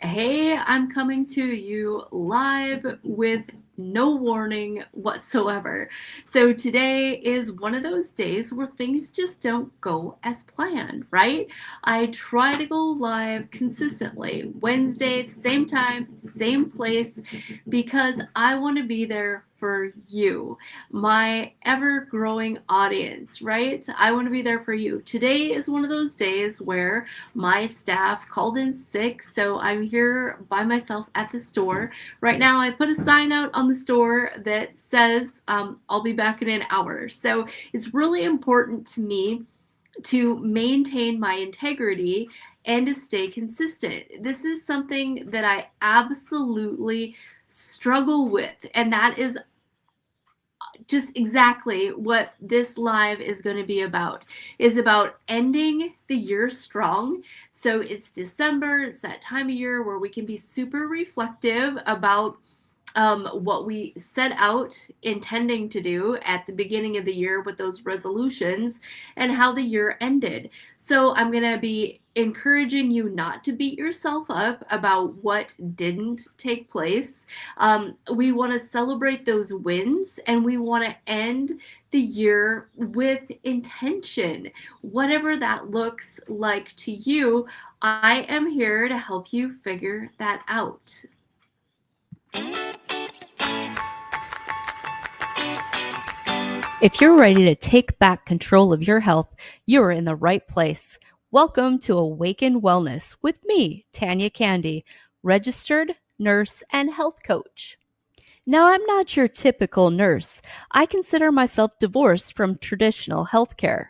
Hey, I'm coming to you live with no warning whatsoever. So today is one of those days where things just don't go as planned, right? I try to go live consistently, Wednesday, same time, same place, because I want to be there for you, my ever growing audience, right? I want to be there for you. Today is one of those days where my staff called in sick, so I'm here by myself at the store. Right now, I put a sign out on the store that says I'll be back in an hour. So it's really important to me to maintain my integrity and to stay consistent. This is something that I absolutely struggle with, and that is just exactly what this live is going to be about, is about ending the year strong. So it's December, it's that time of year where we can be super reflective about what we set out intending to do at the beginning of the year with those resolutions and how the year ended. So I'm going to be encouraging you not to beat yourself up about what didn't take place. We want to celebrate those wins, and we want to end the year with intention. Whatever that looks like to you, I am here to help you figure that out. If you're ready to take back control of your health, you're in the right place. Welcome to Awaken Wellness with me, Tanya Candy, registered nurse and health coach. Now, I'm not your typical nurse. I consider myself divorced from traditional healthcare.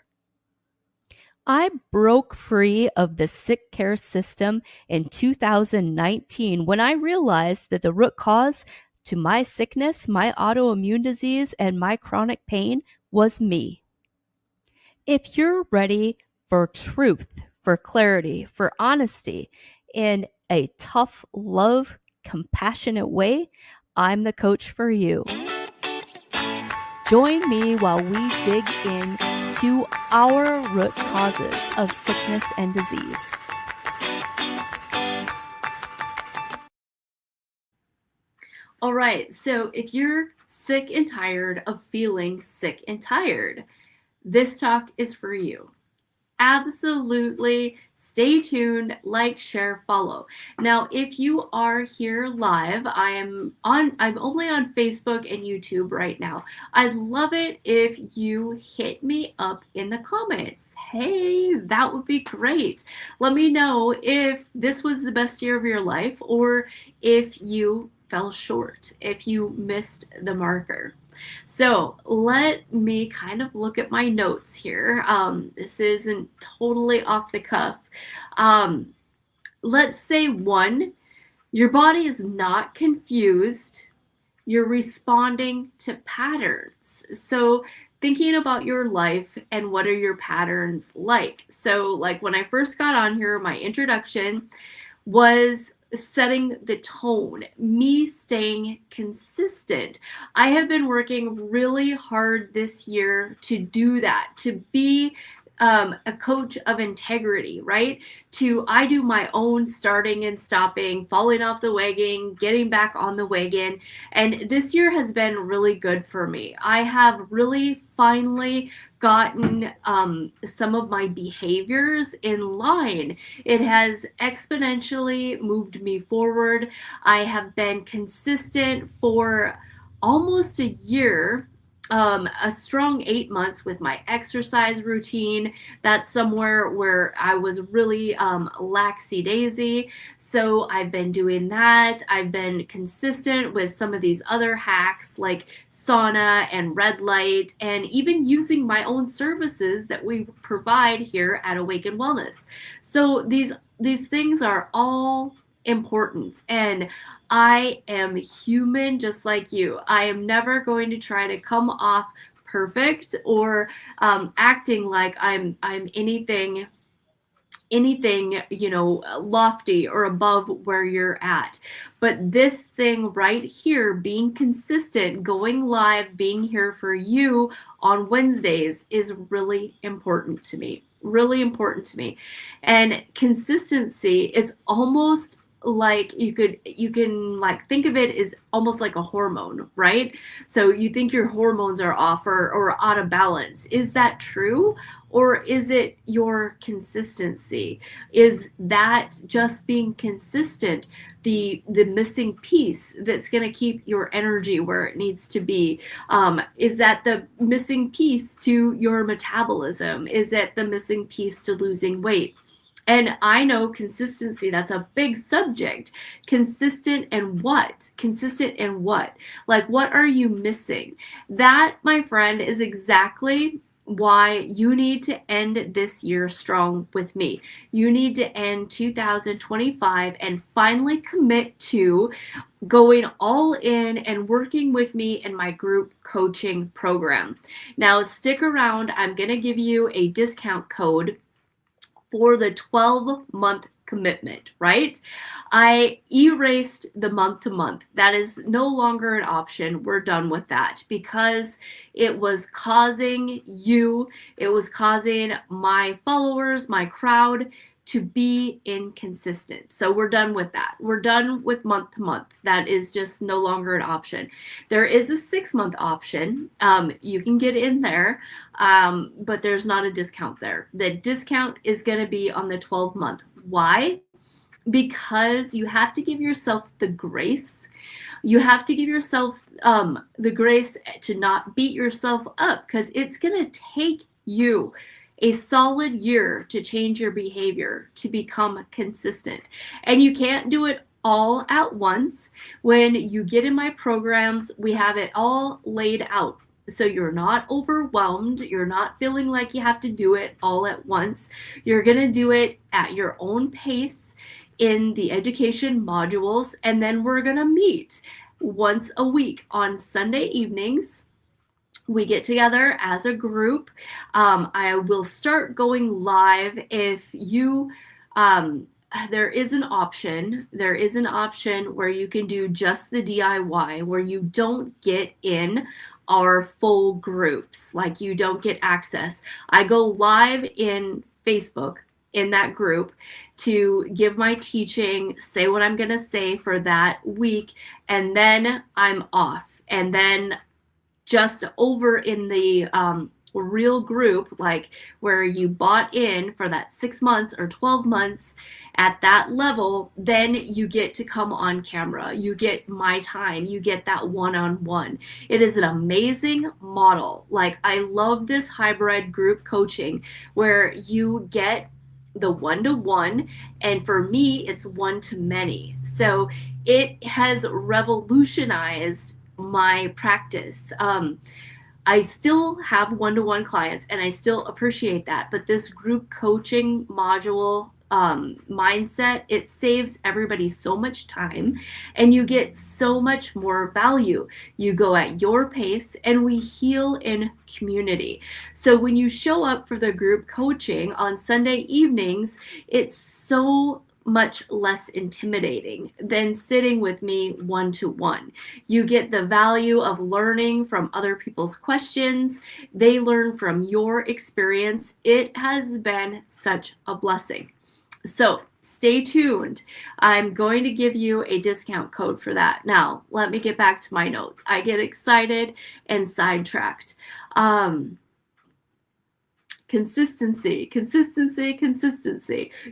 I broke free of the sick care system in 2019 when I realized that the root cause to my sickness, my autoimmune disease, and my chronic pain was me. If you're ready for truth, for clarity, for honesty in a tough, love, compassionate way, I'm the coach for you. Join me while we dig into our root causes of sickness and disease. All right, so if you're sick and tired of feeling sick and tired, this talk is for you. Absolutely. Stay tuned, like, share, follow. Now, if you are here live, I'm only on Facebook and YouTube right now. I'd love it if you hit me up in the comments. Hey, that would be great. Let me know if this was the best year of your life or if you fell short, if you missed the marker. So let me kind of look at my notes here. This isn't totally off the cuff. Let's say 1, your body is not confused. You're responding to patterns. So thinking about your life and what are your patterns like. So like when I first got on here, my introduction was setting the tone, me staying consistent. I have been working really hard this year to do that, to be a coach of integrity, right? I do my own starting and stopping, falling off the wagon, getting back on the wagon. And this year has been really good for me. I have really finally gotten some of my behaviors in line. It has exponentially moved me forward. I have been consistent for almost a year, a strong 8 months with my exercise routine. That's somewhere where I was really laxy daisy. So I've been doing that. I've been consistent with some of these other hacks like sauna and red light, and even using my own services that we provide here at Awaken Wellness. So these things are all important, and I am human just like you. I am never going to try to come off perfect or acting like I'm anything lofty or above where you're at. But this thing right here, being consistent, going live, being here for you on Wednesdays is really important to me. really important to me. And consistency, it's almost like you can like think of it as almost like a hormone, right? So you think your hormones are off or out of balance. Is that true? Or is it your consistency? Is that just being consistent the missing piece that's going to keep your energy where it needs to be? Is that the missing piece to your metabolism? Is it the missing piece to losing weight? And I know consistency, that's a big subject. Consistent and what? Consistent and what? Like, what are you missing? That, my friend, is exactly why you need to end this year strong with me. You need to end 2025 and finally commit to going all in and working with me in my group coaching program. Now, stick around. I'm going to give you a discount code for the 12-month commitment, right? I erased the month to month. That is no longer an option. We're done with that because it was causing it was causing my followers, my crowd to be inconsistent. So we're done with that. We're done with month to month. That is just no longer an option. There is a 6-month option. You can get in there, but there's not a discount there. The discount is going to be on the 12-month. Why? Because you have to give yourself the grace. You have to give yourself the grace to not beat yourself up, because it's going to take you a solid year to change your behavior, to become consistent. And you can't do it all at once. When you get in my programs, we have it all laid out. So you're not overwhelmed. You're not feeling like you have to do it all at once. You're going to do it at your own pace in the education modules. And then we're going to meet once a week on Sunday evenings. We get together as a group. I will start going live if you, there is an option where you can do just the DIY, where you don't get in our full groups, like you don't get access. I go live in Facebook in that group to give my teaching, say what I'm going to say for that week, and then I'm off. And then just over in the real group, like where you bought in for that 6 months or 12 months at that level, then you get to come on camera. You get my time. You get that one-on-one. It is an amazing model. Like, I love this hybrid group coaching where you get the one-to-one, and for me, it's one-to-many. So it has revolutionized my practice. I still have one-to-one clients and I still appreciate that, but this group coaching module mindset, it saves everybody so much time and you get so much more value. You go at your pace and we heal in community. So when you show up for the group coaching on Sunday evenings, it's so much less intimidating than sitting with me one-to-one. You get the value of learning from other people's questions. They learn from your experience. It has been such a blessing. So stay tuned. I'm going to give you a discount code for that. Now, let me get back to my notes. I get excited and sidetracked. Consistency.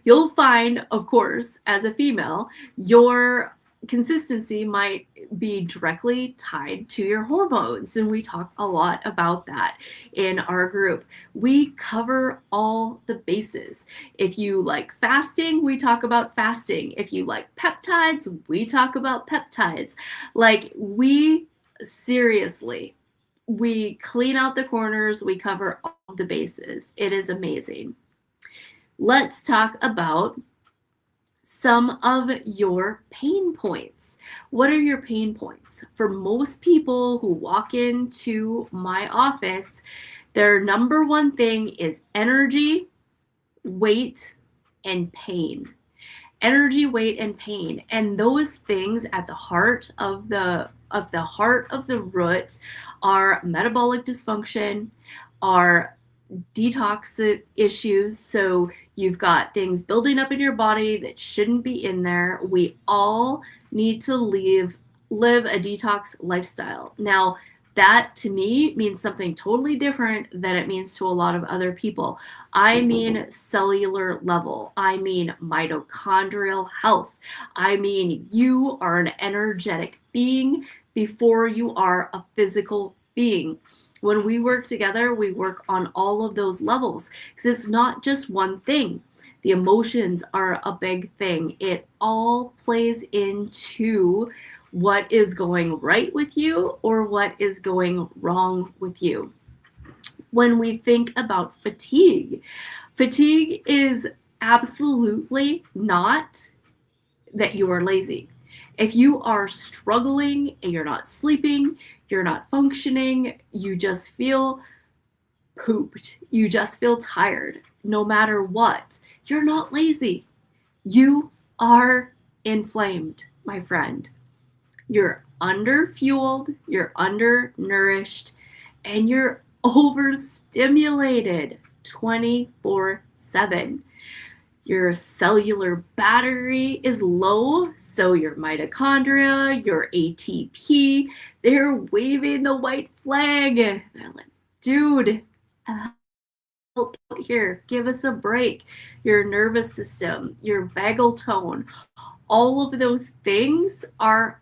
You'll find, of course, as a female, your consistency might be directly tied to your hormones. And we talk a lot about that in our group. We cover all the bases. If you like fasting, we talk about fasting. If you like peptides, we talk about peptides. Like, seriously, we clean out the corners. We cover all the bases. It is amazing. Let's talk about some of your pain points. What are your pain points? For most people who walk into my office, their number one thing is energy, weight, and pain. Energy, weight, and pain. And those things at the heart of the root are metabolic dysfunction, are detox issues. So you've got things building up in your body that shouldn't be in there. We all need to live a detox lifestyle. Now, that to me means something totally different than it means to a lot of other people. I mean cellular level. I mean mitochondrial health. I mean you are an energetic being before you are a physical being. When we work together, we work on all of those levels because it's not just one thing. The emotions are a big thing. It all plays into what is going right with you or what is going wrong with you. When we think about fatigue, fatigue is absolutely not that you are lazy. If you are struggling and you're not sleeping, you're not functioning, you just feel pooped, you just feel tired, no matter what, you're not lazy. You are inflamed, my friend. You're underfueled, you're undernourished, and you're overstimulated 24/7. Your cellular battery is low, so your mitochondria, your ATP, they're waving the white flag. They're like, dude, help out here, give us a break. Your nervous system, your vagal tone, all of those things are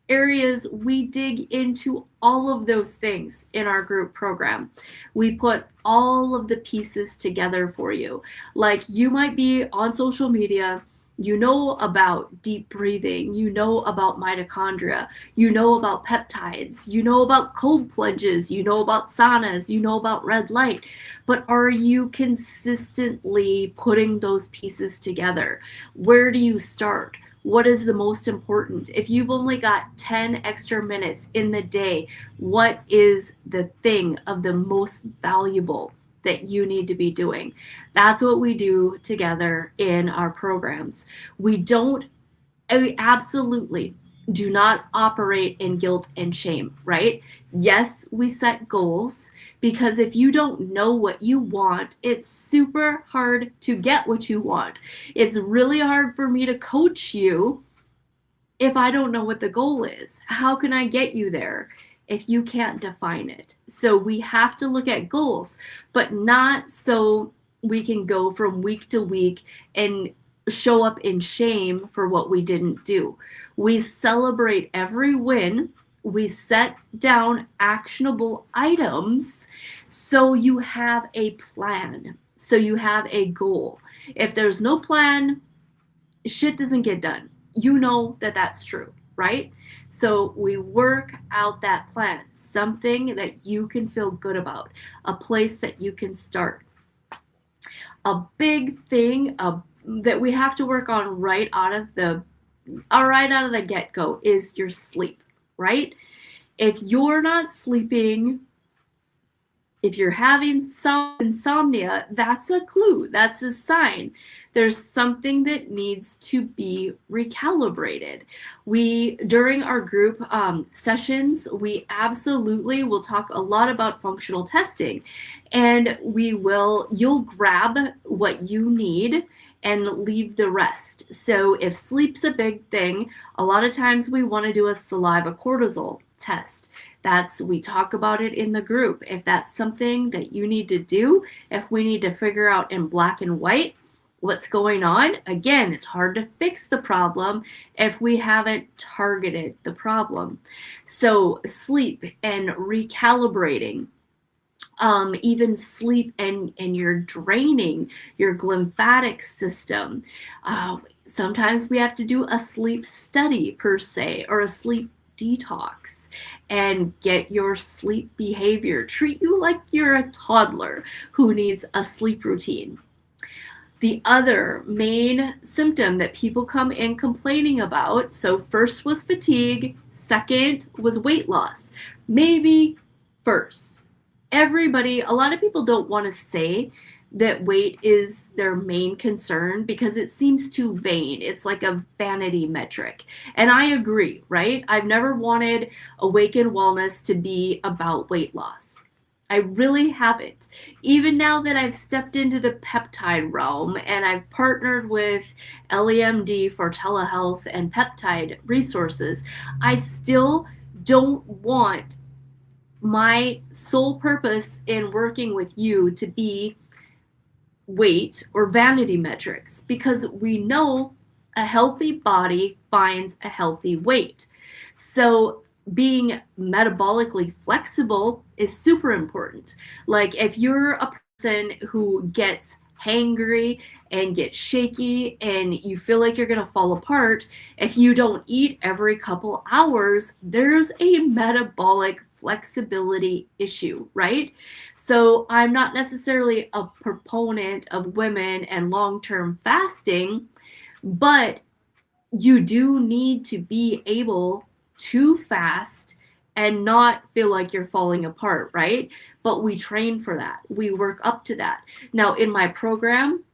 areas we dig into all of those things in our group program. We put all of the pieces together for you. Like you might be on social media, you know about deep breathing, you know about mitochondria, you know about peptides, you know about cold plunges, you know about saunas, you know about red light, but are you consistently putting those pieces together? Where do you start? What is the most important? If you've only got 10 extra minutes in the day, what is the thing of the most valuable that you need to be doing? That's what we do together in our programs. We absolutely do not operate in guilt and shame, right? Yes, we set goals because if you don't know what you want, it's super hard to get what you want. It's really hard for me to coach you if I don't know what the goal is. How can I get you there if you can't define it? So we have to look at goals, but not so we can go from week to week and show up in shame for what we didn't do. We celebrate every win. We set down actionable items so you have a plan, so you have a goal. If there's no plan, shit doesn't get done. You know that that's true, right? So we work out that plan, something that you can feel good about, a place that you can start. A big thing that we have to work on right out of the get-go is your sleep, right? If you're not sleeping, if you're having some insomnia, that's a clue. That's a sign. There's something that needs to be recalibrated. During our group sessions, we absolutely will talk a lot about functional testing, and you'll grab what you need and leave the rest. So if sleep's a big thing, a lot of times we want to do a saliva cortisol test. We talk about it in the group. If that's something that you need to do, if we need to figure out in black and white what's going on, again, it's hard to fix the problem if we haven't targeted the problem. So sleep and recalibrating. Even sleep and you're draining your glymphatic system. Sometimes we have to do a sleep study per se, or a sleep detox, and get your sleep behavior. Treat you like you're a toddler who needs a sleep routine. The other main symptom that people come in complaining about, so first was fatigue, second was weight loss. Maybe first. A lot of people don't want to say that weight is their main concern because it seems too vain. It's like a vanity metric. And I agree, right? I've never wanted Awaken Wellness to be about weight loss. I really haven't. Even now that I've stepped into the peptide realm and I've partnered with LEMD for telehealth and peptide resources, I still don't want my sole purpose in working with you to be weight or vanity metrics, because we know a healthy body finds a healthy weight. So being metabolically flexible is super important. Like if you're a person who gets hangry and gets shaky and you feel like you're going to fall apart if you don't eat every couple hours, there's a metabolic flexibility issue, right? So I'm not necessarily a proponent of women and long-term fasting, but you do need to be able to fast and not feel like you're falling apart, right? But we train for that. We work up to that. Now, in my program,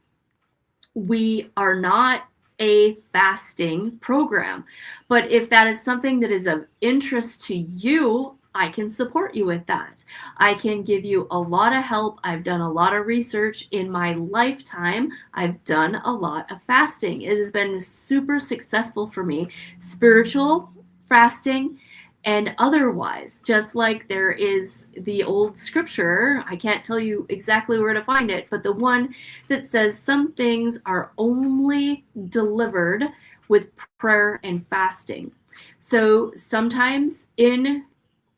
we are not a fasting program. But if that is something that is of interest to you, I can support you with that. I can give you a lot of help. I've done a lot of research in my lifetime. I've done a lot of fasting. It has been super successful for me. Spiritual fasting and otherwise, just like there is the old scripture, I can't tell you exactly where to find it, but the one that says some things are only delivered with prayer and fasting. So sometimes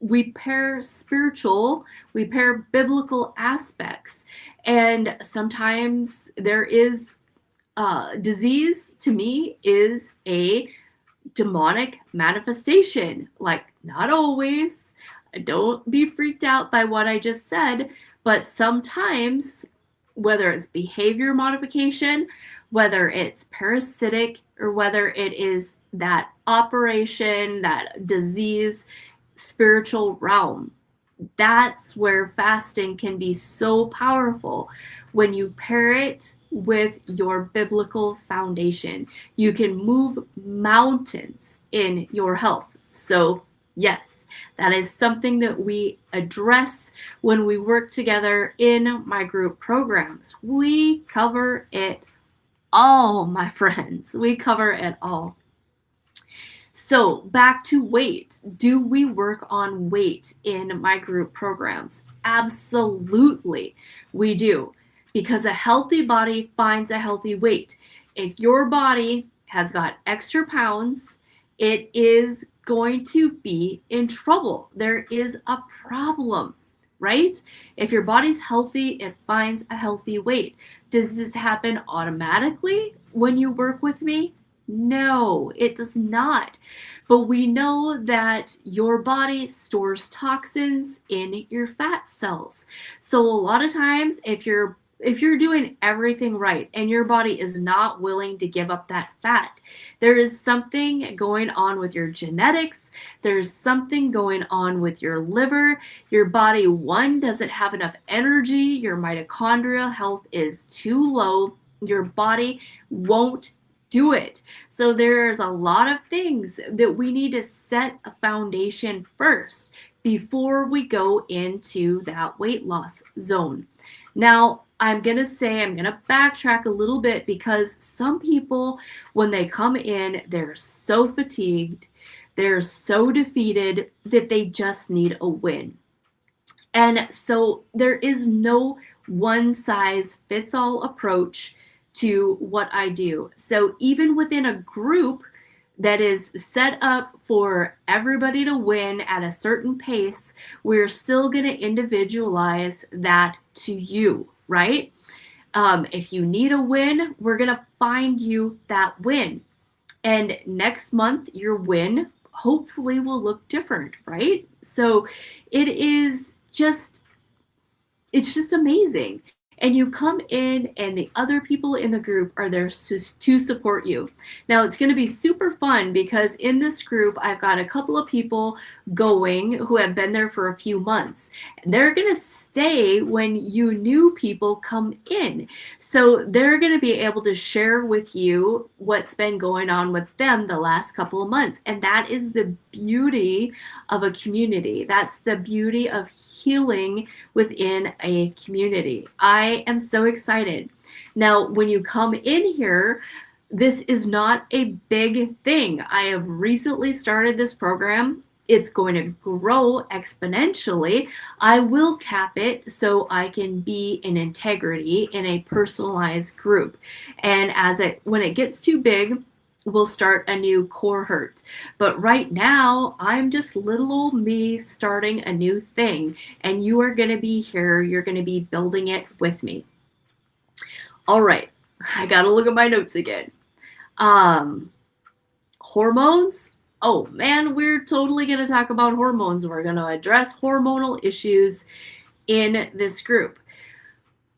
we pair biblical aspects, and sometimes there is disease to me is a demonic manifestation. Like, not always. Don't be freaked out by what I just said, but sometimes, whether it's behavior modification, whether it's parasitic, or whether it is that operation, that disease, spiritual realm, that's where fasting can be so powerful. When you pair it with your biblical foundation, you can move mountains in your health. So yes, that is something that we address when we work together in my group programs. We cover it all, my friends. We cover it all. So back to weight. Do we work on weight in my group programs? Absolutely, we do. Because a healthy body finds a healthy weight. If your body has got extra pounds, it is going to be in trouble. There is a problem, right? If your body's healthy, it finds a healthy weight. Does this happen automatically when you work with me? No, it does not. But we know that your body stores toxins in your fat cells. So a lot of times, if you're doing everything right and your body is not willing to give up that fat, there is something going on with your genetics. There's something going on with your liver. Your body, one, doesn't have enough energy. Your mitochondrial health is too low. Your body won't do it. So there's a lot of things that we need to set a foundation first before we go into that weight loss zone. Now, I'm going to backtrack a little bit, because some people, when they come in, they're so fatigued, they're so defeated that they just need a win. And so there is no one size fits all approach to what I do. So even within a group that is set up for everybody to win at a certain pace, we're still going to individualize that to you, right? If you need a win, we're going to find you that win. And next month, your win hopefully will look different, right? So it's just amazing. and you come in and the other people in the group are there to support you. Now it's going to be super fun because in this group I've got a couple of people going who have been there for a few months. They're going to stay when you new people come in. So they're going to be able to share with you what's been going on with them the last couple of months. And that is the beauty of a community. That's the beauty of healing within a community. I am so excited. Now, when you come in here, this is not a big thing. I have recently started this program. It's going to grow exponentially. I will cap it so I can be in integrity in a personalized group. And when it gets too big, we'll start a new cohort. But right now, I'm just little old me starting a new thing. And you are going to be here. You're going to be building it with me. All right. I got to look at my notes again. Hormones. Oh man, we're totally going to talk about hormones. We're going to address hormonal issues in this group.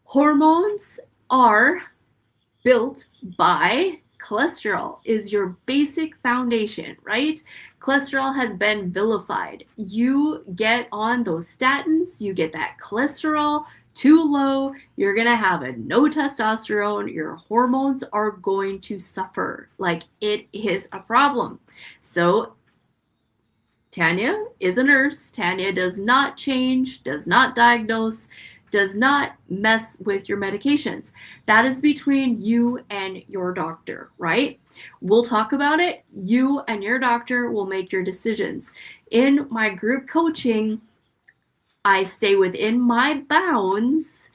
Hormones are built by cholesterol, is your basic foundation, right? Cholesterol has been vilified. You get on those statins, you get that cholesterol too low, you're going to have no testosterone, your hormones are going to suffer. Like, it is a problem. So Tanya is a nurse. Tanya does not change, does not diagnose, does not mess with your medications. That is between you and your doctor, right? We'll talk about it. You and your doctor will make your decisions. In my group coaching, I stay within my bounds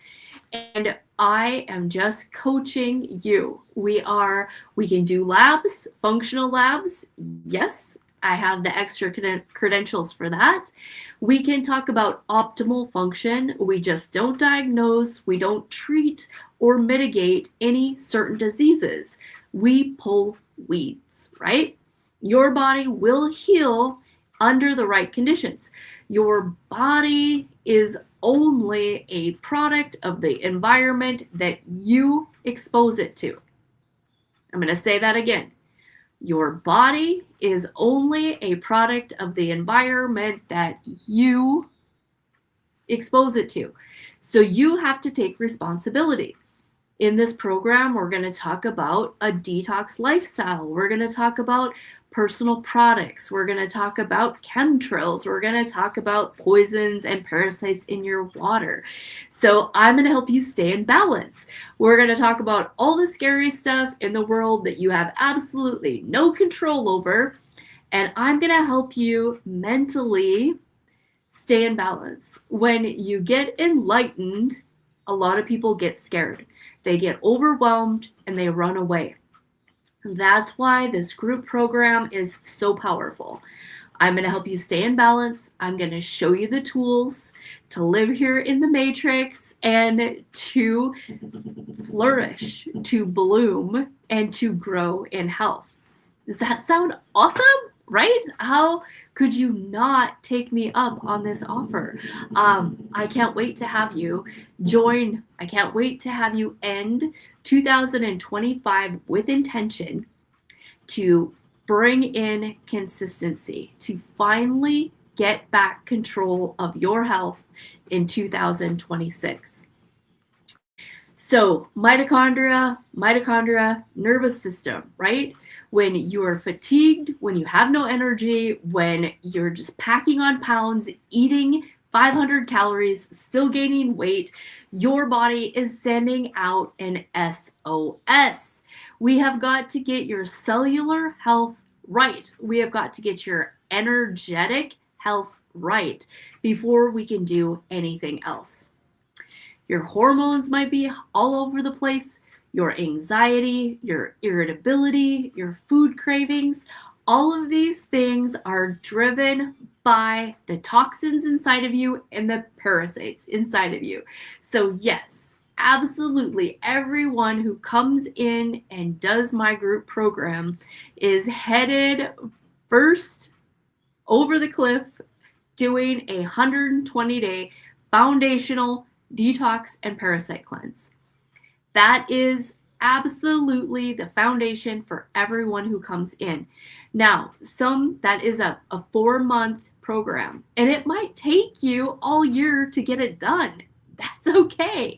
and I am just coaching you. We can do labs, functional labs. Yes, I have the extra credentials for that. We can talk about optimal function. We just don't diagnose, we don't treat or mitigate any certain diseases. We pull weeds, right? Your body will heal under the right conditions. Your body is only a product of the environment that you expose it to. I'm going to say that again. Your body is only a product of the environment that you expose it to. So you have to take responsibility. In this program, we're going to talk about a detox lifestyle. We're going to talk about personal products. We're going to talk about chemtrails. We're going to talk about poisons and parasites in your water. So I'm going to help you stay in balance. We're going to talk about all the scary stuff in the world that you have absolutely no control over. And I'm going to help you mentally stay in balance. When you get enlightened, a lot of people get scared. They get overwhelmed and they run away. That's why this group program is so powerful. I'm going to help you stay in balance. I'm going to show you the tools to live here in the matrix and to flourish, to bloom, and to grow in health. Does that sound awesome? Right? How could you not take me up on this offer? I can't wait to have you join. I can't wait to have you end 2025 with intention to bring in consistency, to finally get back control of your health in 2026. So mitochondria, nervous system, right? When you are fatigued, when you have no energy, when you're just packing on pounds, eating 500 calories, still gaining weight, your body is sending out an SOS. We have got to get your cellular health right. We have got to get your energetic health right before we can do anything else. Your hormones might be all over the place. Your anxiety, your irritability, your food cravings, all of these things are driven by the toxins inside of you and the parasites inside of you. So yes, absolutely everyone who comes in and does my group program is headed first over the cliff doing a 120-day foundational detox, and parasite cleanse. That is absolutely the foundation for everyone who comes in. Now, that is a 4-month program, and it might take you all year to get it done. That's okay.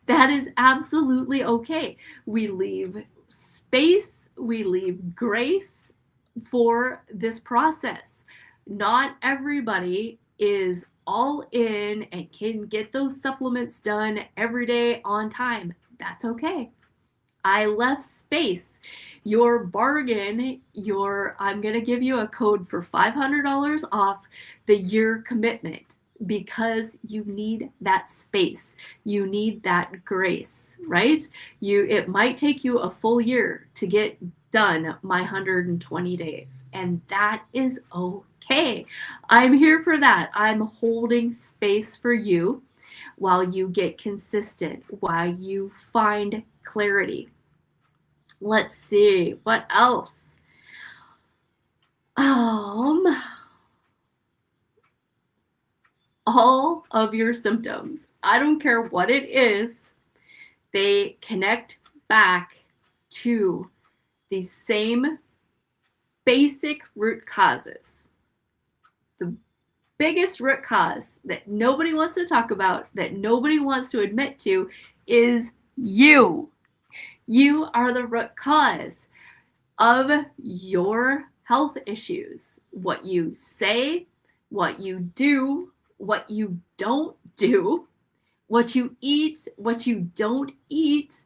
That is absolutely okay. We leave space, we leave grace for this process. Not everybody is all in and can get those supplements done every day on time. That's okay. I left space. Your bargain, I'm going to give you a code for $500 off the year commitment because you need that space. You need that grace, right? It might take you a full year to get done my 120 days, and that is okay. I'm here for that. I'm holding space for you while you get consistent, while you find clarity. Let's see, what else? All of your symptoms, I don't care what it is, they connect back to these same basic root causes. The biggest root cause that nobody wants to talk about, that nobody wants to admit to, is you. You are the root cause of your health issues. What you say, what you do, what you don't do, what you eat, what you don't eat,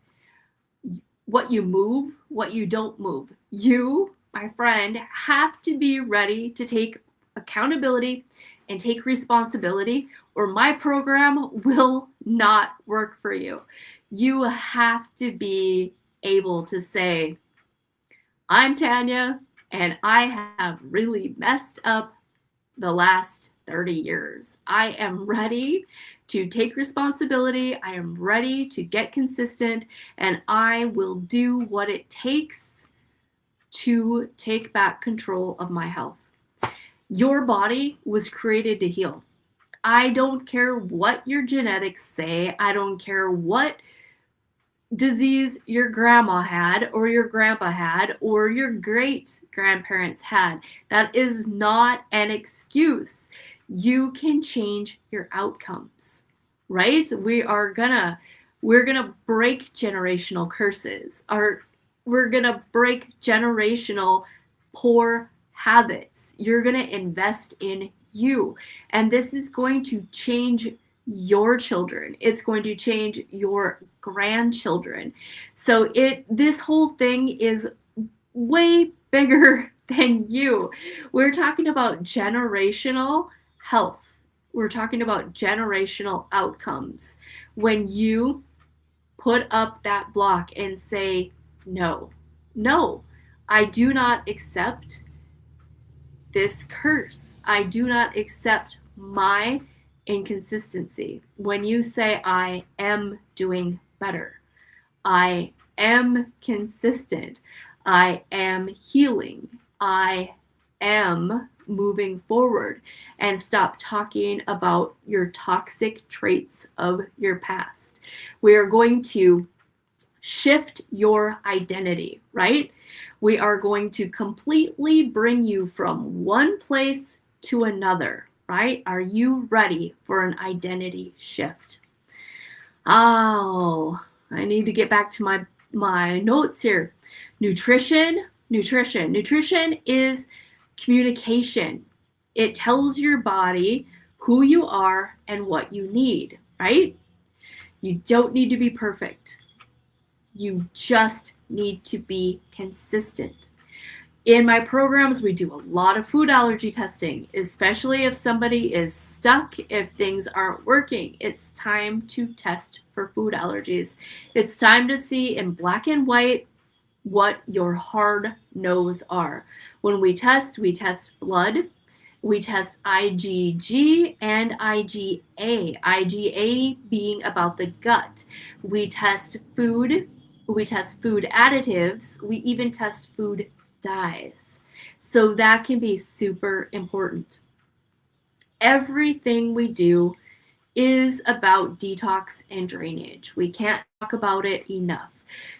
what you move, what you don't move. You, my friend, have to be ready to take accountability and take responsibility, or my program will not work for you. You have to be able to say, I'm Tanya, and I have really messed up the last 30 years. I am ready to take responsibility. I am ready to get consistent, and I will do what it takes to take back control of my health. Your body was created to heal. I don't care what your genetics say. I don't care what disease your grandma had or your grandpa had or your great grandparents had. That is not an excuse. You can change your outcomes, right? We're gonna break generational curses. We're gonna break generational poor habits. You're gonna invest in you, and this is going to change your children. It's going to change your grandchildren. So this whole thing is way bigger than you. We're talking about generational health. We're talking about generational outcomes. When you put up that block and say, no, I do not accept this curse. I do not accept my inconsistency. When you say, I am doing better, I am consistent, I am healing, I am moving forward, and stop talking about your toxic traits of your past. We are going to shift your identity, right? We are going to completely bring you from one place to another, right? Are you ready for an identity shift? Oh, I need to get back to my notes here. Nutrition is communication. It tells your body who you are and what you need, right? You don't need to be perfect. You just need to be consistent. In my programs, we do a lot of food allergy testing, especially if somebody is stuck, if things aren't working. It's time to test for food allergies. It's time to see in black and white what your hard no's are. When we test blood, we test IgG and IgA. IgA being about the gut. We test food additives. We even test food dyes. So that can be super important. Everything we do is about detox and drainage. We can't talk about it enough.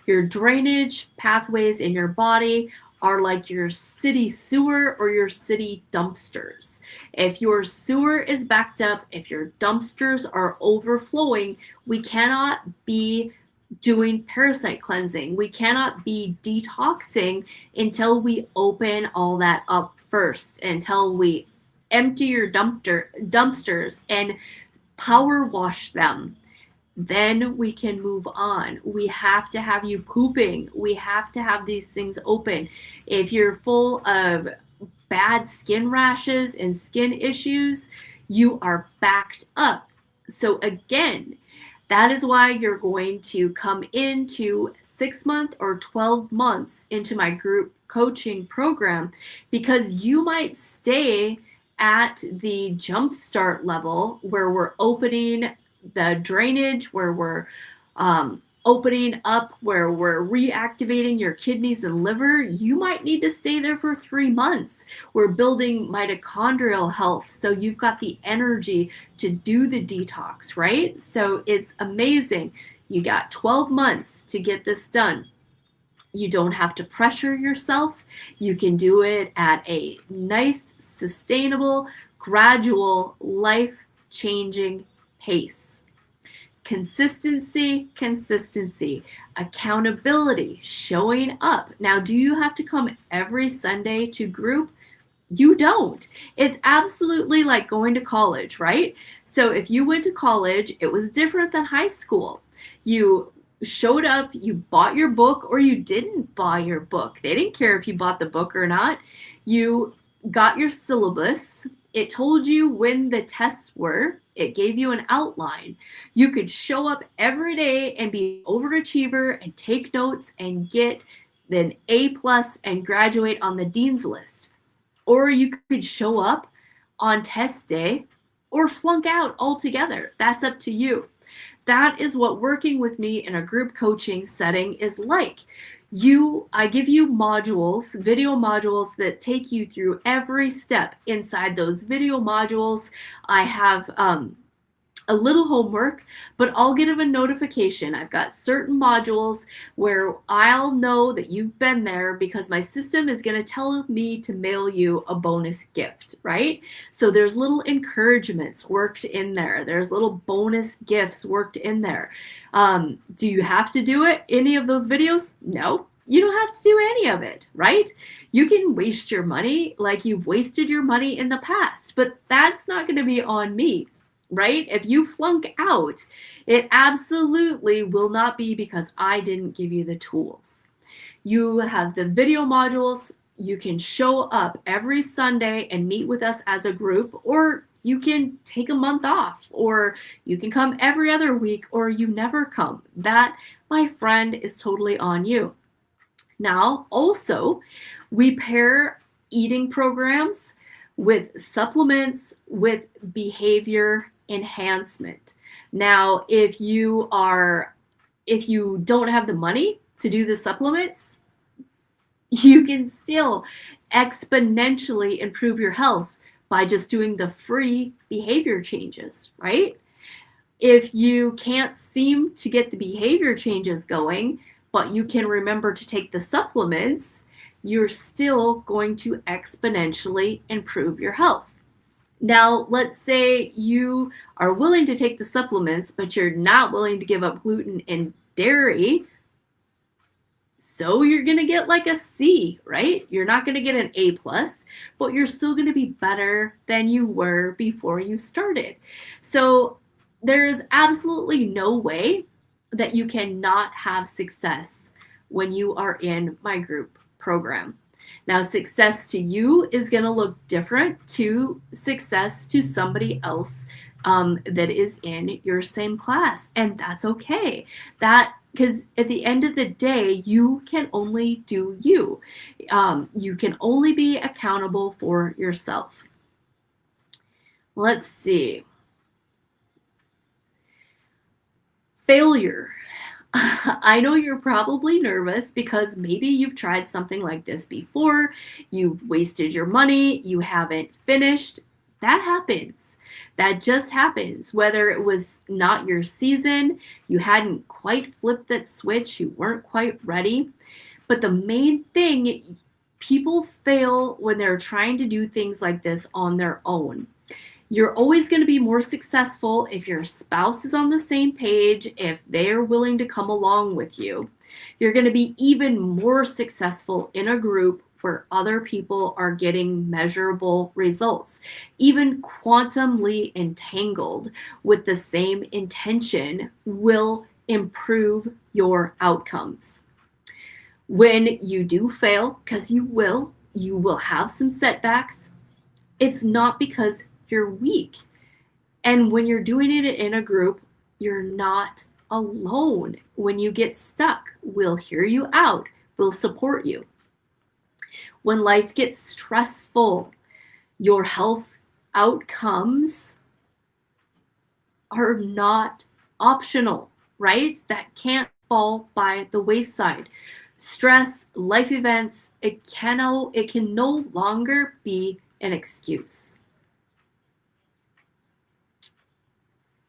Your drainage pathways in your body are like your city sewer or your city dumpsters. If your sewer is backed up, if your dumpsters are overflowing, we cannot be doing parasite cleansing. We cannot be detoxing until we open all that up first, until we empty your dumpsters and power wash them. Then we can move on. We have to have you pooping. We have to have these things open. If you're full of bad skin rashes and skin issues, you are backed up. So again, that is why you're going to come into 6 months or 12 months into my group coaching program, because you might stay at the jumpstart level where we're opening the drainage, where we're opening up, where we're reactivating your kidneys and liver. You might need to stay there for 3 months. We're building mitochondrial health, so you've got the energy to do the detox, right? So it's amazing. You got 12 months to get this done. You don't have to pressure yourself. You can do it at a nice, sustainable, gradual, life-changing pace. Consistency, accountability, showing up. Now, do you have to come every Sunday to group? You don't. It's absolutely like going to college, right? So if you went to college, it was different than high school. You showed up, you bought your book, or you didn't buy your book. They didn't care if you bought the book or not. You got your syllabus. It told you when the tests were. It gave you an outline. You could show up every day and be an overachiever and take notes and get an A+ and graduate on the dean's list. Or you could show up on test day or flunk out altogether. That's up to you. That is what working with me in a group coaching setting is like. I give you modules, video modules that take you through every step. Inside those video modules, I have a little homework, but I'll get a notification. I've got certain modules where I'll know that you've been there because my system is going to tell me to mail you a bonus gift, right? So there's little encouragements worked in there. There's little bonus gifts worked in there. Do you have to do it? Any of those videos? No. You don't have to do any of it, right? You can waste your money like you've wasted your money in the past, but that's not going to be on me. Right? If you flunk out, it absolutely will not be because I didn't give you the tools. You have the video modules. You can show up every Sunday and meet with us as a group, or you can take a month off, or you can come every other week, or you never come. That, my friend, is totally on you. Now, also, we pair eating programs with supplements, with behavior enhancement. Now, if you don't have the money to do the supplements, you can still exponentially improve your health by just doing the free behavior changes, right? If you can't seem to get the behavior changes going, but you can remember to take the supplements, you're still going to exponentially improve your health. Now, let's say you are willing to take the supplements, but you're not willing to give up gluten and dairy. So you're going to get like a C, right? You're not going to get an A+, but you're still going to be better than you were before you started. So there's absolutely no way that you cannot have success when you are in my group program. Now, success to you is going to look different to success to somebody else that is in your same class. And that's okay. Because at the end of the day, you can only do you. You can only be accountable for yourself. Let's see. Failure. I know you're probably nervous because maybe you've tried something like this before. You've wasted your money. You haven't finished. That happens. That just happens, whether it was not your season, you hadn't quite flipped that switch, you weren't quite ready. But the main thing, people fail when they're trying to do things like this on their own. You're always going to be more successful if your spouse is on the same page, if they're willing to come along with you. You're going to be even more successful in a group where other people are getting measurable results, even quantumly entangled with the same intention will improve your outcomes. When you do fail, because you will have some setbacks, it's not because you're weak. And when you're doing it in a group, you're not alone. When you get stuck, we'll hear you out, we'll support you. When life gets stressful, your health outcomes are not optional, right? That can't fall by the wayside. Stress, life events, it can no longer be an excuse.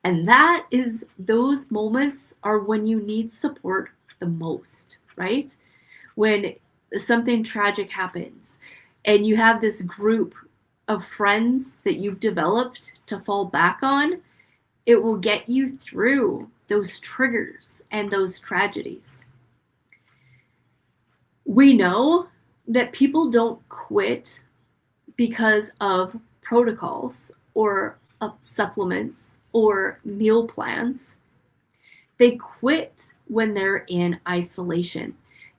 And that is, those moments are when you need support the most, right? When something tragic happens and you have this group of friends that you've developed to fall back on, it will get you through those triggers and those tragedies. We know that people don't quit because of protocols or supplements or meal plans. They quit when they're in isolation.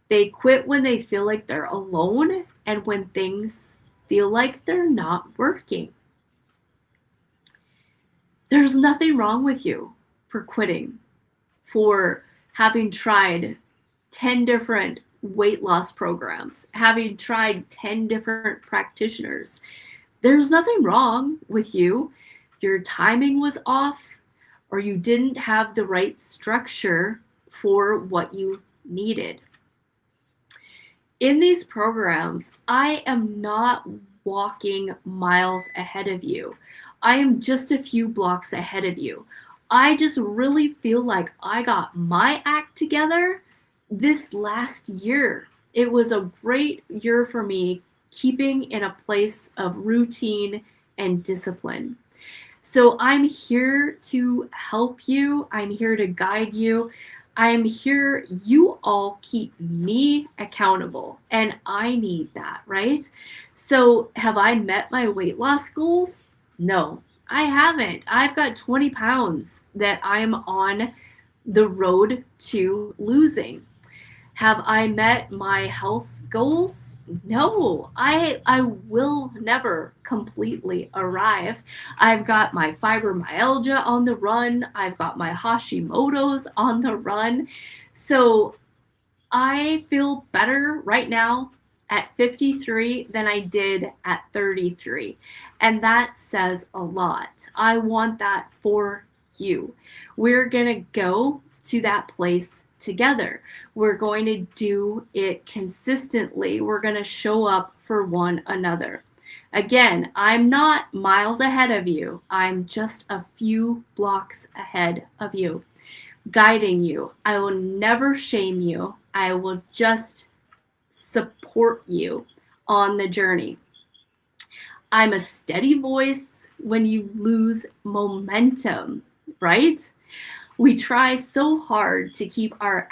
They quit when they feel like they're alone and when things feel like they're not working. There's nothing wrong with you for quitting, for having tried 10 different weight loss programs, having tried 10 different practitioners. There's nothing wrong with you. Your timing was off, or you didn't have the right structure for what you needed. In these programs, I am not walking miles ahead of you. I am just a few blocks ahead of you. I just really feel like I got my act together this last year. It was a great year for me, keeping in a place of routine and discipline. So I'm here to help you. I'm here to guide you. I'm here. You all keep me accountable, and I need that, right? So have I met my weight loss goals? No, I haven't. I've got 20 pounds that I'm on the road to losing. Have I met my health goals? No, I will never completely arrive. I've got my fibromyalgia on the run. I've got my Hashimoto's on the run. So I feel better right now at 53 than I did at 33. And that says a lot. I want that for you. We're going to go to that place together. We're going to do it consistently. We're going to show up for one another. Again, I'm not miles ahead of you. I'm just a few blocks ahead of you, guiding you. I will never shame you. I will just support you on the journey. I'm a steady voice when you lose momentum, right? We try so hard to keep our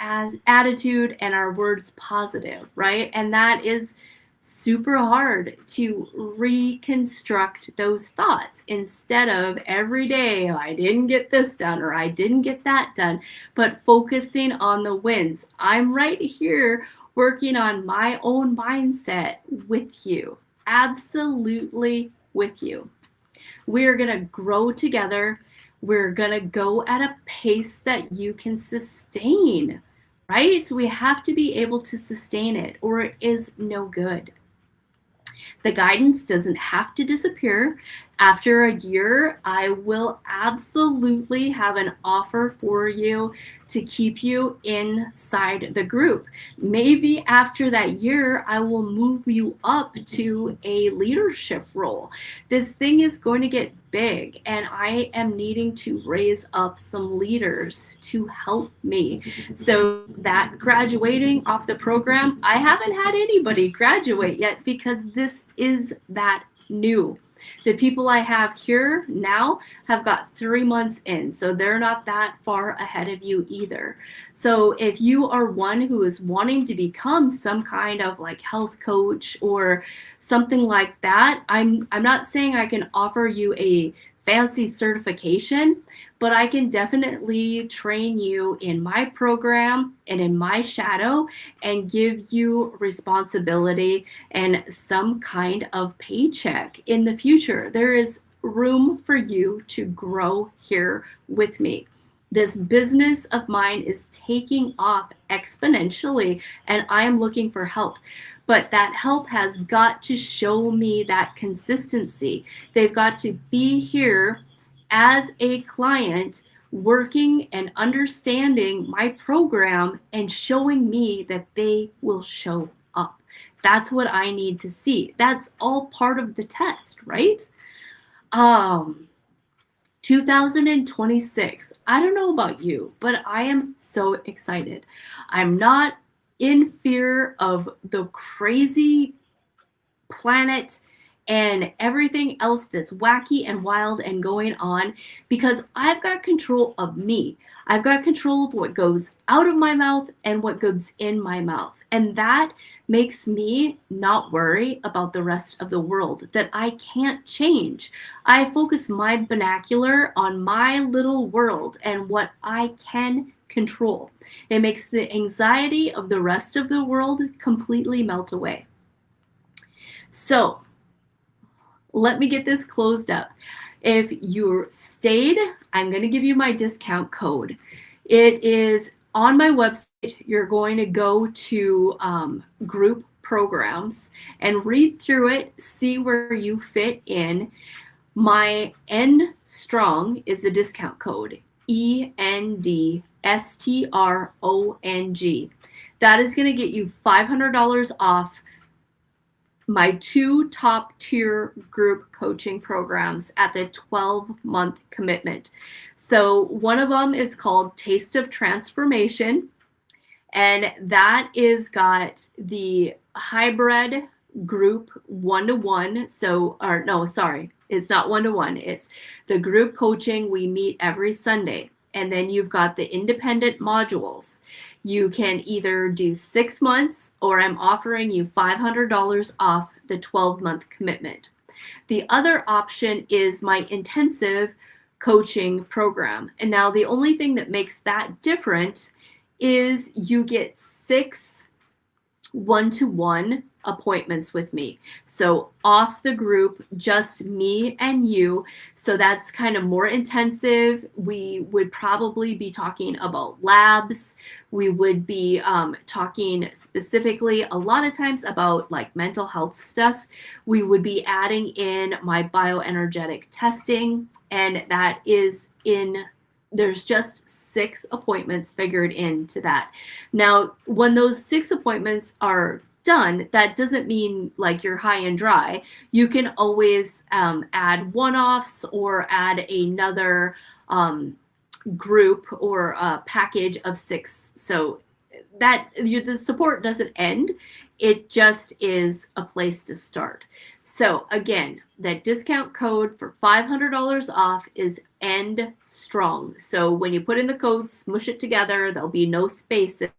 attitude and our words positive, right? And that is super hard to reconstruct those thoughts instead of every day, oh, I didn't get this done or I didn't get that done, but focusing on the wins. I'm right here working on my own mindset with you, absolutely with you. We're going to grow together. We're going to go at a pace that you can sustain, right? We have to be able to sustain it or it is no good. The guidance doesn't have to disappear. After a year, I will absolutely have an offer for you to keep you inside the group. Maybe after that year, I will move you up to a leadership role. This thing is going to get big, and I am needing to raise up some leaders to help me. So, that graduating off the program, I haven't had anybody graduate yet because this is that new. The people I have here now have got 3 months in, so they're not that far ahead of you either. So if you are one who is wanting to become some kind of like health coach or something like that, I'm not saying I can offer you a fancy certification, but I can definitely train you in my program and in my shadow and give you responsibility and some kind of paycheck in the future. There is room for you to grow here with me. This business of mine is taking off exponentially, and I am looking for help. But that help has got to show me that consistency. They've got to be here as a client, working and understanding my program and showing me that they will show up. That's what I need to see. That's all part of the test, right? 2026. I don't know about you, but I am so excited. I'm not in fear of the crazy planet and everything else that's wacky and wild and going on, because I've got control of me. I've got control of what goes out of my mouth and what goes in my mouth. And that makes me not worry about the rest of the world that I can't change. I focus my vernacular on my little world and what I can control. It makes the anxiety of the rest of the world completely melt away. So let me get this closed up. If you stayed, I'm going to give you my discount code. It is on my website. You're going to go to group programs and read through it, see where you fit in. My End Strong is the discount code, ENDSTRONG. That is going to get you $500 off my 2 top tier group coaching programs at the 12-month commitment. So one of them is called Taste of Transformation, and that is got the hybrid group 1-to-1. It's not 1-to-1. It's the group coaching. We meet every Sunday. And then you've got the independent modules. You can either do 6 months, or I'm offering you $500 off the 12-month commitment. The other option is my intensive coaching program. And now the only thing that makes that different is you get 6 1-to-1 appointments with me. So off the group, just me and you. So that's kind of more intensive. We would probably be talking about labs. We would be talking specifically a lot of times about like mental health stuff. We would be adding in my bioenergetic testing, and that is there's just 6 appointments figured into that. Now, when those 6 appointments are done, that doesn't mean like you're high and dry. You can always add one-offs or add another group or a package of 6. So that the support doesn't end. It just is a place to start. So again, that discount code for $500 off is End Strong. So when you put in the code, smush it together, there'll be no spaces.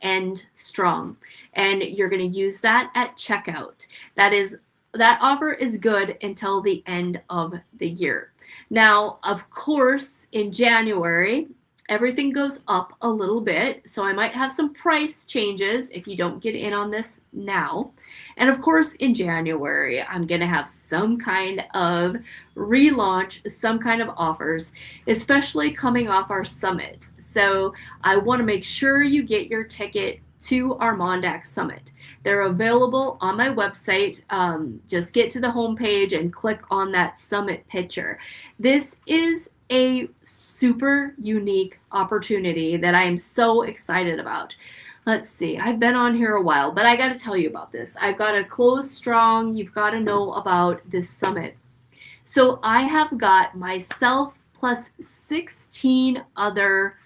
End Strong. And you're going to use that at checkout. That offer is good until the end of the year. Now, of course, in January, everything goes up a little bit, so I might have some price changes if you don't get in on this now. And of course, in January, I'm going to have some kind of relaunch, some kind of offers, especially coming off our summit. So I want to make sure you get your ticket to our Mondax Summit. They're available on my website. Just get to the homepage and click on that summit picture. This is a super unique opportunity that I am so excited about. Let's see, I've been on here a while, but I got to tell you about this. I've got to close strong. You've got to know about this summit. So I have got myself plus 16 other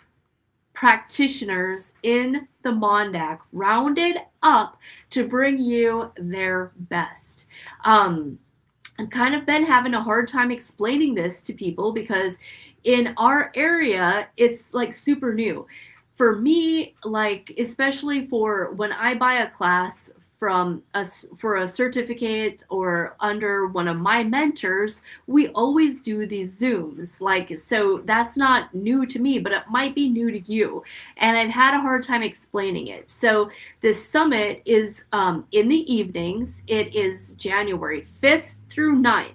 practitioners in the Mondax rounded up to bring you their best. I've kind of been having a hard time explaining this to people because in our area, it's like super new. For me, like, especially for when I buy a class from us for a certificate or under one of my mentors, we always do these Zooms. Like, so that's not new to me, but it might be new to you. And I've had a hard time explaining it. So this summit is in the evenings. It is January 5th through 9th.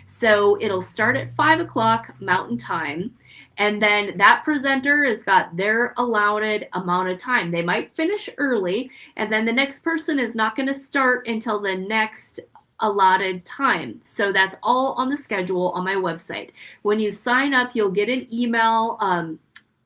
So it'll start at 5 o'clock Mountain Time. And then that presenter has got their allotted amount of time. They might finish early, and then the next person is not going to start until the next allotted time. So that's all on the schedule on my website. When you sign up, you'll get an email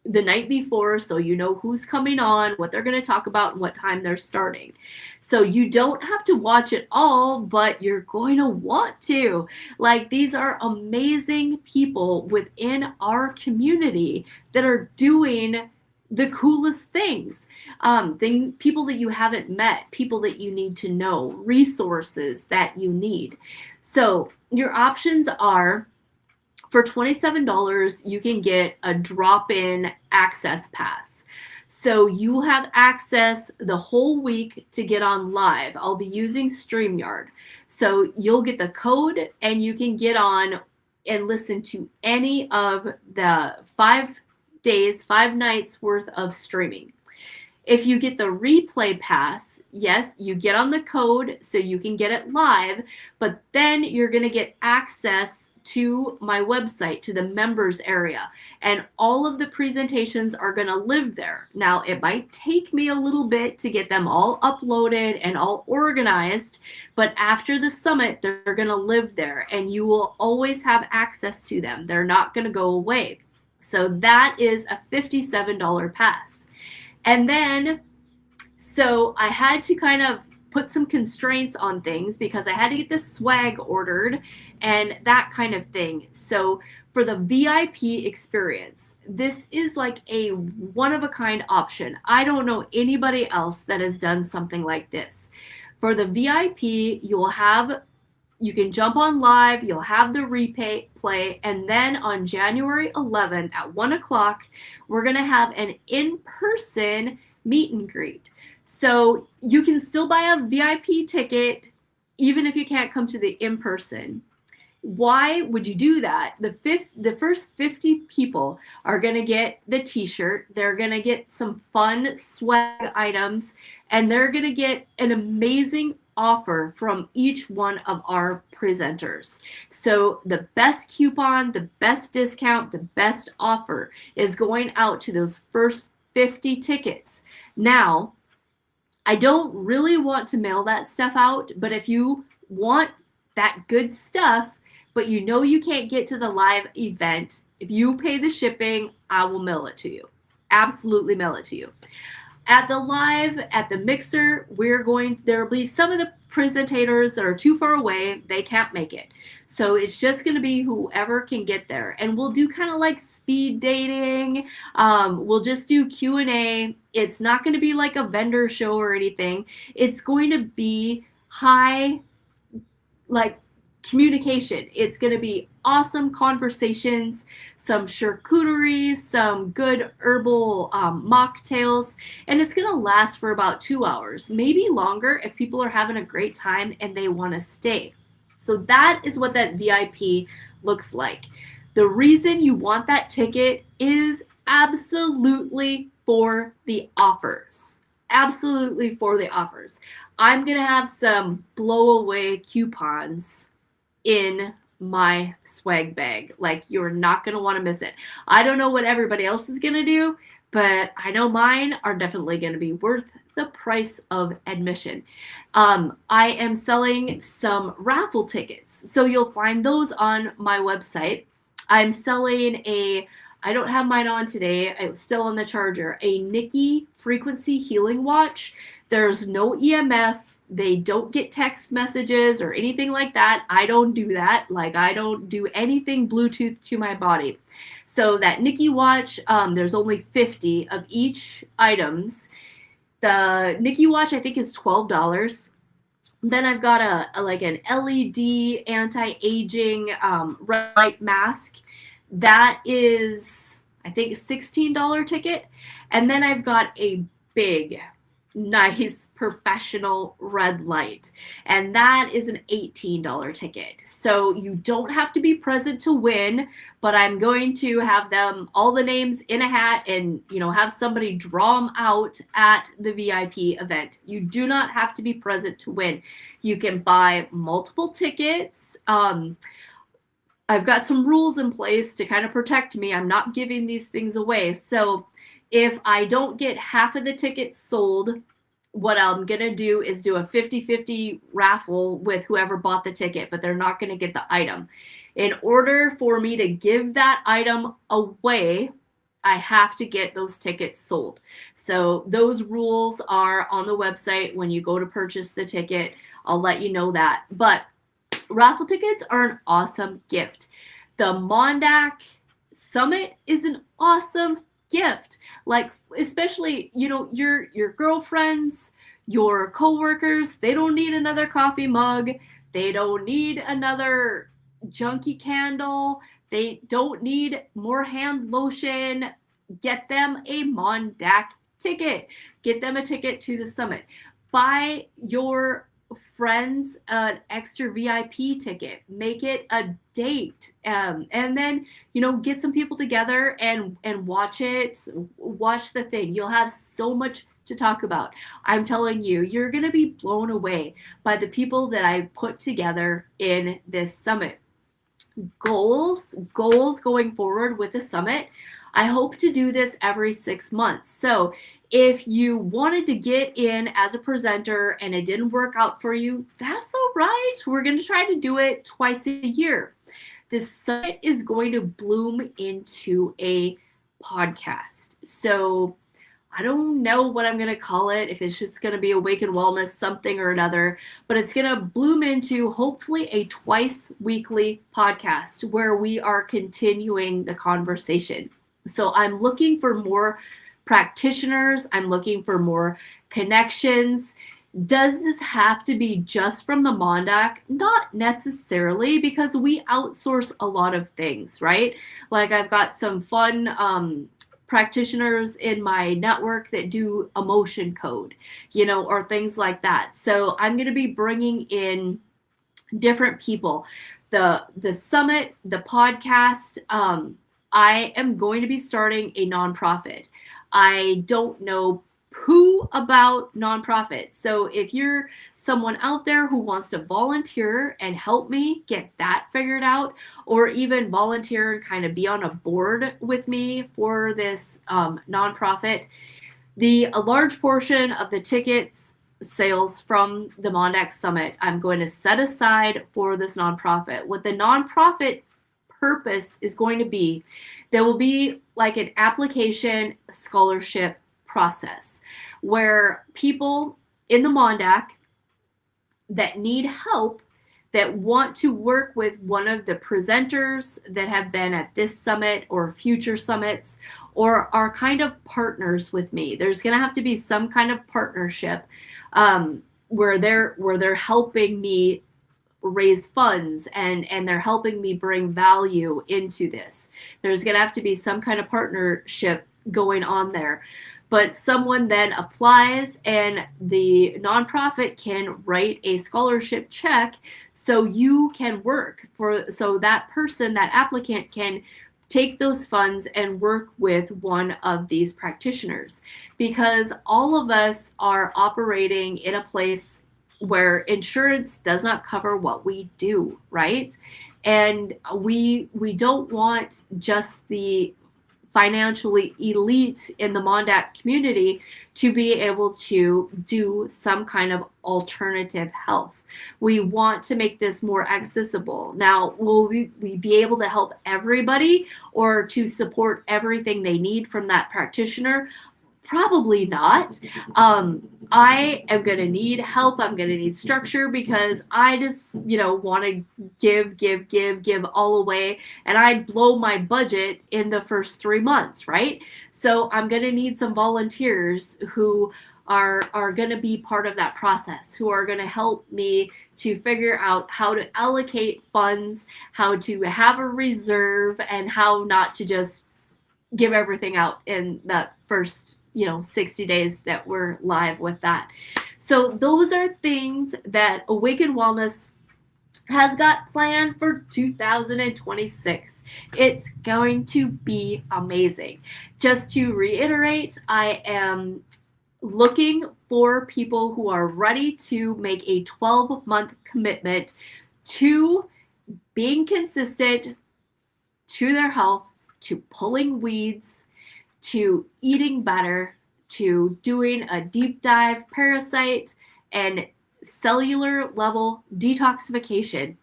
the night before, so you know who's coming on, what they're going to talk about, and what time they're starting. So you don't have to watch it all, but you're going to want to. Like, these are amazing people within our community that are doing the coolest things. People that you haven't met, people that you need to know, resources that you need. So your options are, for $27, you can get a drop-in access pass. So you have access the whole week to get on live. I'll be using StreamYard. So you'll get the code and you can get on and listen to any of the 5 days, 5 nights worth of streaming. If you get the replay pass, yes, you get on the code so you can get it live, but then you're going to get access to my website, to the members area, and all of the presentations are going to live there. Now, it might take me a little bit to get them all uploaded and all organized, but after the summit, they're going to live there and you will always have access to them. They're not going to go away. So that is a $57 pass. And then, so I had to kind of put some constraints on things because I had to get the swag ordered and that kind of thing. So for the VIP experience, this is like a one-of-a-kind option. I don't know anybody else that has done something like this. For the VIP, you can jump on live, you'll have the replay, and then on January 11th at 1 o'clock, we're going to have an in-person meet and greet. So you can still buy a VIP ticket even if you can't come to the in-person. Why would you do that? The first 50 people are going to get the t-shirt. They're going to get some fun swag items, and they're going to get an amazing offer from each one of our presenters. So the best coupon, the best discount, the best offer is going out to those first 50 tickets. Now, I don't really want to mail that stuff out, but if you want that good stuff, but you know you can't get to the live event, if you pay the shipping, I will mail it to you. Absolutely mail it to you. At the live, at the mixer, there will be some of the presentators that are too far away. They can't make it. So it's just going to be whoever can get there. And we'll do kind of like speed dating. We'll just do Q&A. It's not going to be like a vendor show or anything. It's going to be high, like, communication. It's going to be awesome conversations, some charcuterie, some good herbal mocktails, and it's going to last for about 2 hours, maybe longer if people are having a great time and they want to stay. So that is what that VIP looks like. The reason you want that ticket is absolutely for the offers. Absolutely for the offers. I'm going to have some blow away coupons in my swag bag. Like, you're not going to want to miss it. I don't know what everybody else is going to do, but I know mine are definitely going to be worth the price of admission. I am selling some raffle tickets, so you'll find those on my website. I'm selling I don't have mine on today, it was still on the charger, a Nikki frequency healing watch. There's no EMF. They don't get text messages or anything like that. I don't do that. Like, I don't do anything Bluetooth to my body. So that Nikki watch, there's only 50 of each items. The Nikki watch, I think, is $12. Then I've got like an LED anti-aging red light mask. That is, I think, $16 ticket. And then I've got a big, nice professional red light, and that is an $18 ticket. So you don't have to be present to win, but I'm going to have them, all the names in a hat, and have somebody draw them out at the VIP event. You do not have to be present to win. You can buy multiple tickets. I've got some rules in place to kind of protect me. I'm not giving these things away. So if I don't get half of the tickets sold, what I'm going to do is do a 50-50 raffle with whoever bought the ticket, but they're not going to get the item. In order for me to give that item away, I have to get those tickets sold. So those rules are on the website. When you go to purchase the ticket, I'll let you know that. But raffle tickets are an awesome gift. The Mondac Summit is an awesome gift. Like, especially, your girlfriends, your coworkers, they don't need another coffee mug. They don't need another junky candle. They don't need more hand lotion. Get them a Mondac ticket. Get them a ticket to the summit. Buy your friends an extra VIP ticket. Make it a date, and then get some people together and watch the thing. You'll have so much to talk about. I'm telling you, you're gonna be blown away by the people that I put together in this summit. Goals going forward with the summit. I hope to do this every 6 months. So if you wanted to get in as a presenter and it didn't work out for you, that's all right. We're going to try to do it twice a year. This summit is going to bloom into a podcast. So I don't know what I'm going to call it, if it's just going to be Awaken Wellness something or another, but it's going to bloom into hopefully a twice weekly podcast where we are continuing the conversation. So I'm looking for more practitioners. I'm looking for more connections. Does this have to be just from the Mondac? Not necessarily, because we outsource a lot of things, right? Like, I've got some fun practitioners in my network that do emotion code, or things like that. So I'm going to be bringing in different people. The summit, the podcast, I am going to be starting a nonprofit. I don't know poo about nonprofits. So if you're someone out there who wants to volunteer and help me get that figured out, or even volunteer and kind of be on a board with me for this nonprofit, a large portion of the tickets sales from the Mondac Summit, I'm going to set aside for this nonprofit. What the nonprofit purpose is going to be, there will be like an application scholarship process where people in the Mondac that need help, that want to work with one of the presenters that have been at this summit or future summits, or are kind of partners with me. There's going to have to be some kind of partnership where they're helping me raise funds and they're helping me bring value into this. There's going to have to be some kind of partnership going on there. But someone then applies and the nonprofit can write a scholarship check so you can work so that person, that applicant, can take those funds and work with one of these practitioners, because all of us are operating in a place where insurance does not cover what we do, right? And we don't want just the financially elite in the Mondat community to be able to do some kind of alternative health. We want to make this more accessible. Now, will we be able to help everybody or to support everything they need from that practitioner? Probably not. I am going to need help. I'm going to need structure because I just, want to give all away. And I blow my budget in the first 3 months, right? So I'm going to need some volunteers who are going to be part of that process, who are going to help me to figure out how to allocate funds, how to have a reserve, and how not to just give everything out in that first 60 days that we're live with that. So those are things that Awaken Wellness has got planned for 2026. It's going to be amazing. Just to reiterate, I am looking for people who are ready to make a 12-month commitment to being consistent to their health, to pulling weeds, to eating better, to doing a deep dive parasite and cellular level detoxification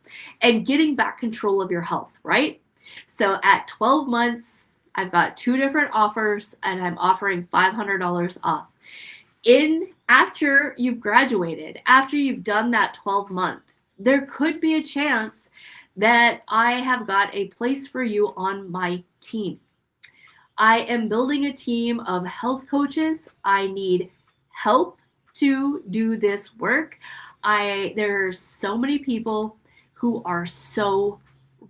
and getting back control of your health, right? So at 12 months, I've got 2 different offers and I'm offering $500 off. After you've graduated, after you've done that 12 month, there could be a chance that I have got a place for you on my team. I am building a team of health coaches. I need help to do this work. There's so many people who are so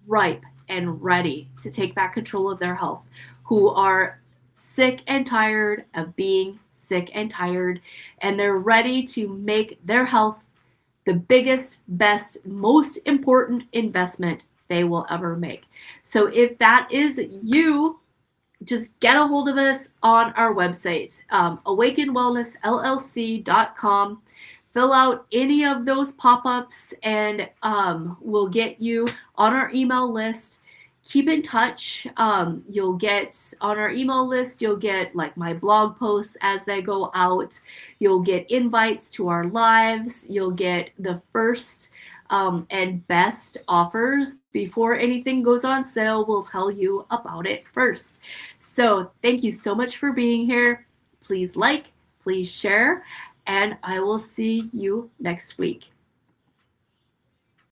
ripe and ready to take back control of their health, who are sick and tired of being sick and tired, and they're ready to make their health the biggest, best, most important investment they will ever make. So if that is you, just get a hold of us on our website, awakenwellnessllc.com. Fill out any of those pop-ups and we'll get you on our email list. Keep in touch. You'll get on our email list, you'll get like my blog posts as they go out. You'll get invites to our lives. You'll get the first and best offers before anything goes on sale. We'll tell you about it first. So thank you so much for being here. Please like, please share, and I will see you next week.